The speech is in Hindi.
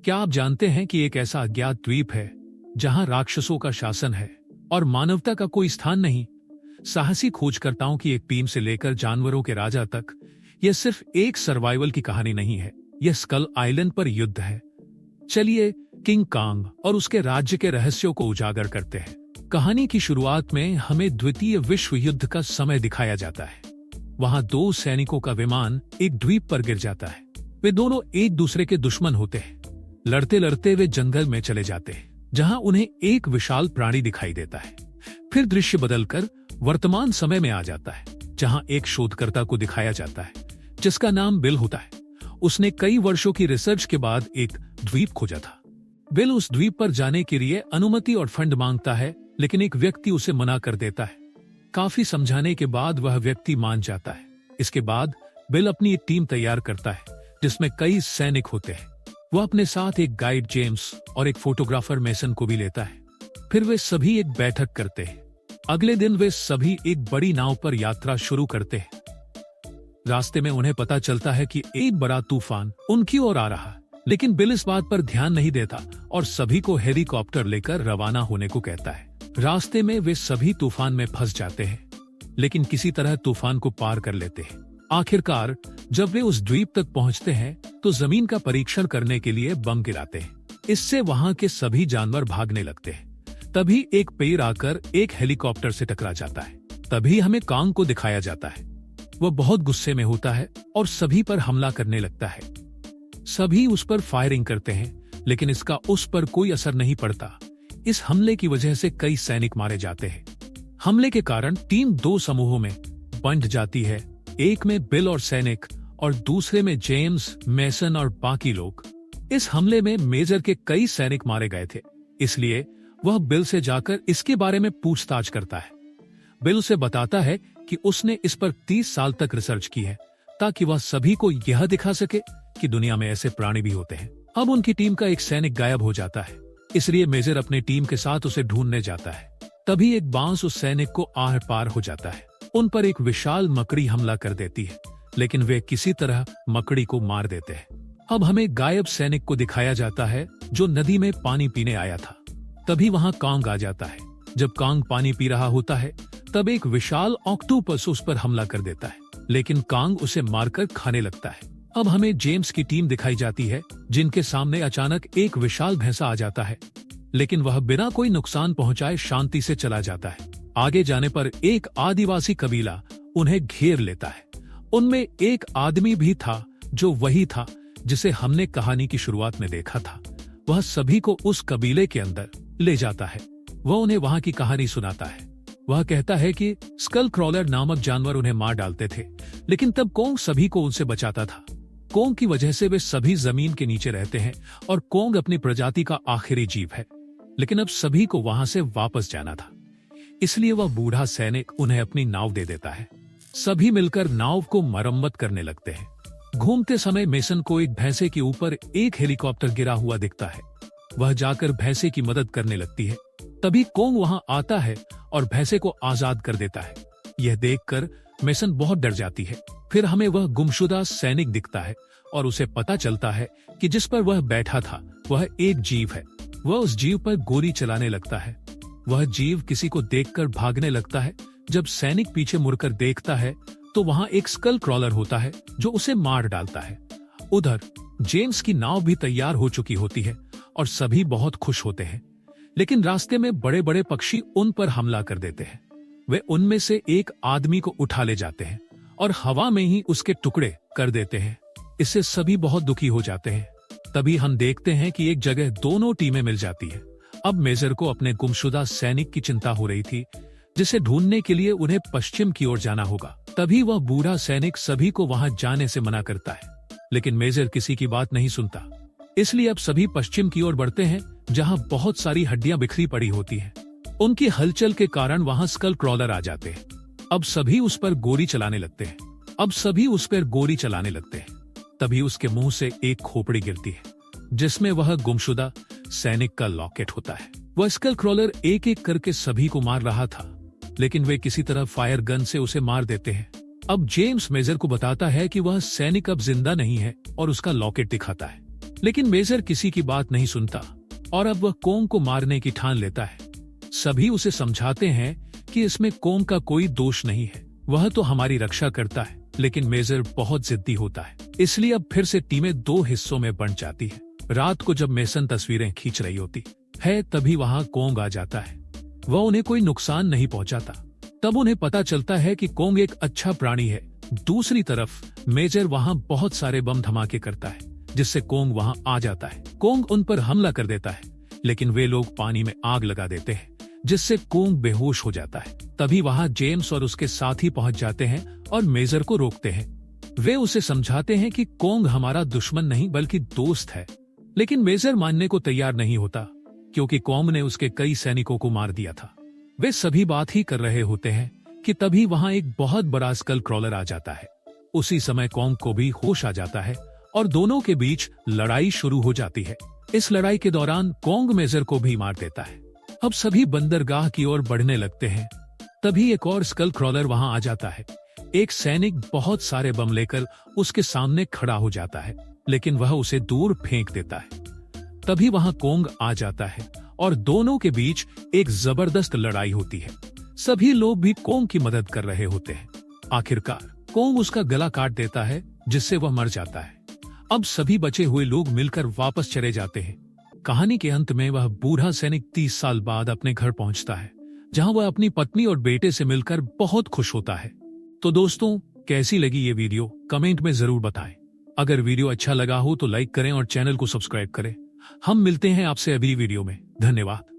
क्या आप जानते हैं कि एक ऐसा अज्ञात द्वीप है जहां राक्षसों का शासन है और मानवता का कोई स्थान नहीं? साहसी खोजकर्ताओं की एक टीम से लेकर जानवरों के राजा तक, यह सिर्फ एक सर्वाइवल की कहानी नहीं है, यह स्कल आइलैंड पर युद्ध है। चलिए किंग कांग और उसके राज्य के रहस्यों को उजागर करते हैं। कहानी की शुरुआत में हमें द्वितीय विश्व युद्ध का समय दिखाया जाता है। वहां दो सैनिकों का विमान एक द्वीप पर गिर जाता है। वे दोनों एक दूसरे के दुश्मन होते हैं। लड़ते लड़ते वे जंगल में चले जाते हैं, जहां उन्हें एक विशाल प्राणी दिखाई देता है। फिर दृश्य बदलकर वर्तमान समय में आ जाता है, जहां एक शोधकर्ता को दिखाया जाता है जिसका नाम बिल होता है। उसने कई वर्षों की रिसर्च के बाद एक द्वीप खोजा था। बिल उस द्वीप पर जाने के लिए अनुमति और फंड मांगता है, लेकिन एक व्यक्ति उसे मना कर देता है। काफी समझाने के बाद वह व्यक्ति मान जाता है। इसके बाद बिल अपनी एक टीम तैयार करता है जिसमें कई सैनिक होते हैं। वह अपने साथ एक गाइड जेम्स और एक फोटोग्राफर मेसन को भी लेता है। फिर वे सभी एक बैठक करते हैं। अगले दिन वे सभी एक बड़ी नाव पर यात्रा शुरू करते हैं। रास्ते में उन्हें पता चलता है कि एक बड़ा तूफान उनकी ओर आ रहा है, लेकिन बिल इस बात पर ध्यान नहीं देता और सभी को हेलीकॉप्टर लेकर रवाना होने को कहता है। रास्ते में वे सभी तूफान में फंस जाते हैं, लेकिन किसी तरह तूफान को पार कर लेते हैं। आखिरकार जब वे उस द्वीप तक पहुंचते हैं तो जमीन का परीक्षण करने के लिए बम गिराते हैं। इससे वहां के सभी जानवर भागने लगते हैं। तभी एक पेड़ आकर एक हेलीकॉप्टर से टकरा जाता है। तभी हमें कांग को दिखाया जाता है। वह बहुत गुस्से में होता है और सभी पर हमला करने लगता है। सभी उस पर फायरिंग करते हैं, लेकिन इसका उस पर कोई असर नहीं पड़ता। इस हमले की वजह से कई सैनिक मारे जाते हैं। हमले के कारण टीम दो समूहों में बंट जाती है। एक में बिल और सैनिक और दूसरे में जेम्स, मेसन और बाकी लोग। इस हमले में मेजर के कई सैनिक मारे गए थे, इसलिए वह बिल से जाकर इसके बारे में पूछताछ करता है। बिल उसे बताता है कि उसने इस पर 30 साल तक रिसर्च की है, ताकि वह सभी को यह दिखा सके कि दुनिया में ऐसे प्राणी भी होते हैं। अब उनकी टीम का एक सैनिक गायब हो जाता है, इसलिए मेजर अपनी टीम के साथ उसे ढूंढने जाता है। तभी एक बांस उस सैनिक को आर पार हो जाता है। उन पर एक विशाल मकड़ी हमला कर देती है, लेकिन वे किसी तरह मकड़ी को मार देते हैं। अब हमें गायब सैनिक को दिखाया जाता है जो नदी में पानी पीने आया था। तभी वहां कांग आ जाता है। जब कांग पानी पी रहा होता है, तब एक विशाल ऑक्टोपस उस पर हमला कर देता है, लेकिन कांग उसे मारकर खाने लगता है। अब हमें जेम्स की टीम दिखाई जाती है, जिनके सामने अचानक एक विशाल भैंसा आ जाता है, लेकिन वह बिना कोई नुकसान पहुंचाए शांति से चला जाता है। आगे जाने पर एक आदिवासी कबीला उन्हें घेर लेता है। उनमें एक आदमी भी था जो वही था जिसे हमने कहानी की शुरुआत में देखा था। वह सभी को उस कबीले के अंदर ले जाता है। वह उन्हें वहां की कहानी सुनाता है। वह कहता है कि स्कल क्रॉलर नामक जानवर उन्हें मार डालते थे, लेकिन तब कोंग सभी को उनसे बचाता था। कोंग की वजह से वे सभी जमीन के नीचे रहते हैं और कोंग अपनी प्रजाति का आखिरी जीव है। लेकिन अब सभी को वहां से वापस जाना था, इसलिए वह बूढ़ा सैनिक उन्हें अपनी नाव दे देता है। सभी मिलकर नाव को मरम्मत करने लगते हैं। घूमते समय मेसन को एक भैंसे के ऊपर एक हेलीकॉप्टर गिरा हुआ दिखता है। वह जाकर भैंसे की मदद करने लगती है। तभी कोंग वहां आता है और भैंसे को आजाद कर देता है। यह देखकर मेसन बहुत डर जाती है। फिर हमें वह गुमशुदा सैनिक दिखता है और उसे पता चलता है कि जिस पर वह बैठा था वह एक जीव है। वह उस जीव पर गोली चलाने लगता है। वह जीव किसी को देखकर भागने लगता है। जब सैनिक पीछे मुड़कर देखता है तो वहां एक स्कल क्रॉलर होता है जो उसे मार डालता है। उधर जेम्स की नाव भी तैयार हो चुकी होती है और सभी बहुत खुश होते हैं, लेकिन रास्ते में बड़े बड़े पक्षी उन पर हमला कर देते हैं। वे उनमें से एक आदमी को उठा ले जाते हैं और हवा में ही उसके टुकड़े कर देते हैं। इससे सभी बहुत दुखी हो जाते हैं। तभी हम देखते हैं कि एक जगह दोनों टीमें मिल जाती है। अब मेजर को अपने गुमशुदा सैनिक की चिंता हो रही थी, जिसे ढूंढने के लिए उन्हें पश्चिम की ओर जाना होगा। तभी वह बूढ़ा सैनिक सभी को वहां जाने से मना करता है, लेकिन मेजर किसी की बात नहीं सुनता। इसलिए अब सभी पश्चिम की ओर बढ़ते हैं, जहां बहुत सारी हड्डियां बिखरी पड़ी होती हैं। उनकी हलचल के कारण वहां स्कल क्रॉलर आ जाते हैं। अब सभी उस पर गोली चलाने लगते हैं। तभी उसके मुंह से एक खोपड़ी गिरती है, जिसमें वह गुमशुदा सैनिक का लॉकेट होता है। वह स्कल क्रॉलर एक एक करके सभी को मार रहा था, लेकिन वे किसी तरह फायर गन से उसे मार देते हैं। अब जेम्स मेजर को बताता है कि वह सैनिक अब जिंदा नहीं है और उसका लॉकेट दिखाता है। लेकिन मेजर किसी की बात नहीं सुनता और अब वह कोंग को मारने की ठान लेता है। सभी उसे समझाते हैं कि इसमें कोंग का कोई दोष नहीं है, वह तो हमारी रक्षा करता है। लेकिन मेजर बहुत जिद्दी होता है, इसलिए अब फिर से टीमें दो हिस्सों में बंट जाती है। रात को जब मेसन तस्वीरें खींच रही होती है तभी वहां कोंग आ जाता है। वह उन्हें कोई नुकसान नहीं पहुंचाता। तब उन्हें पता चलता है कि कोंग एक अच्छा प्राणी है। दूसरी तरफ मेजर वहां बहुत सारे बम धमाके करता है, जिससे कोंग वहां आ जाता है। कोंग उन पर हमला कर देता है, लेकिन वे लोग पानी में आग लगा देते हैं, जिससे कोंग बेहोश हो जाता है। तभी वहां जेम्स और उसके साथी पहुंच जाते हैं और मेजर को रोकते हैं। वे उसे समझाते हैं कि कोंग हमारा दुश्मन नहीं बल्कि दोस्त है, लेकिन मेजर मानने को तैयार नहीं होता, क्योंकि कोंग ने उसके कई सैनिकों को मार दिया था। वे सभी बात ही कर रहे होते हैं कि तभी वहां एक बहुत बड़ा स्कल क्रॉलर आ जाता है। उसी समय कोंग को भी होश आ जाता है और दोनों के बीच लड़ाई शुरू हो जाती है। इस लड़ाई के दौरान कोंग मेजर को भी मार देता है। अब सभी बंदरगाह की ओर बढ़ने लगते हैं। तभी एक और स्कल क्रॉलर वहां आ जाता है। एक सैनिक बहुत सारे बम लेकर उसके सामने खड़ा हो जाता है, लेकिन वह उसे दूर फेंक देता है। तभी वहां कोंग आ जाता है और दोनों के बीच एक जबरदस्त लड़ाई होती है। सभी लोग भी कोंग की मदद कर रहे होते हैं। आखिरकार कोंग उसका गला काट देता है, जिससे वह मर जाता है। अब सभी बचे हुए लोग मिलकर वापस चले जाते हैं। कहानी के अंत में वह बूढ़ा सैनिक 30 साल बाद अपने घर पहुंचता है, जहां वह अपनी पत्नी और बेटे से मिलकर बहुत खुश होता है। तो दोस्तों, कैसी लगी ये वीडियो कमेंट में जरूर बताएं। अगर वीडियो अच्छा लगा हो तो लाइक करें और चैनल को सब्सक्राइब करें। हम मिलते हैं आपसे अगली वीडियो में। धन्यवाद।